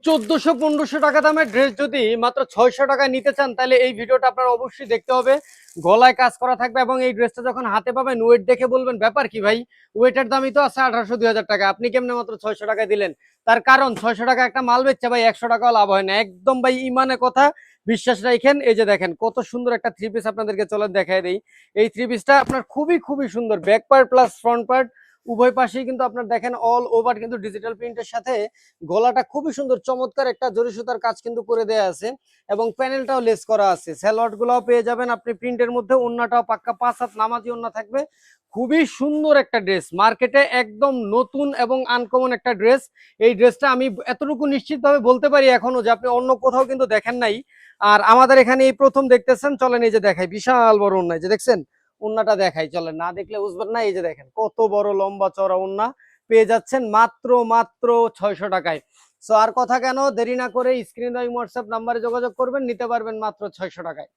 1400-1500 টাকা দামের ড্রেস যদি মাত্র 600 টাকায় নিতে চান তাহলে এই ভিডিওটা আপনার অবশ্যই দেখতে হবে। গলায় কাজ করা থাকবে এবং এই ড্রেসটা যখন হাতে পাবেন ওয়েট দেখে বলবেন ব্যাপার কি ভাই, ওয়েটের দামই তো আছে 1800-2000 টাকা, আপনি কেমনে মাত্র 600 টাকায় দিলেন? তার কারণ 600 টাকা একটা মাল বেচছে ভাই, 100 টাকাও লাভ হয় না। একদম ভাই ইমানে কথা, বিশ্বাস রাখেন। এই যে দেখেন কত সুন্দর একটা থ্রি পিস আপনাদেরকে চলে দেখায় দেই। এই থ্রি পিসটা আপনার খুবই খুবই সুন্দর, back part plus front part উভয় পাশেই কিন্তু আপনার দেখেন অল ওভার কিন্তু ডিজিটাল প্রিন্টের সাথে গলাটা খুবই সুন্দর চমৎকার একটা জরি সুতার কাজ কিন্তু করে দেয়া আছে এবং প্যানেলটাও লেস করা আছে। স্যালোয়ার গুলাও পেয়ে যাবেন আপনি প্রিন্টের মধ্যে, ওন্নাটাও পাক্কা 5 হাত নামাজি ওন্না থাকবে। খুবই সুন্দর একটা ড্রেস, মার্কেটে একদম নতুন এবং আনকমন একটা ড্রেস। এই ড্রেসটা আমি এতটুকু নিশ্চিতভাবে বলতে পারি এখনো যে আপনি অন্য কোথাও কিন্তু দেখেন নাই, আর আমাদের এখানে এই প্রথম দেখতেছেন। চলেন এই যে দেখাই, বিশাল বড় ওন্না, এই যে দেখছেন ওন্নাটা দেখাই, চলেন, না দেখলে বুঝবেন না। এই যে দেখেন কত বড় লম্বা চড়া ওন্না পেয়ে যাচ্ছেন মাত্র মাত্র 600 টাকায়। সো আর কথা কেন, দেরি না করে স্ক্রিন হোয়াটসঅ্যাপ নাম্বারে যোগাযোগ করবেন, নিতে পারবেন মাত্র 600 টাকায়।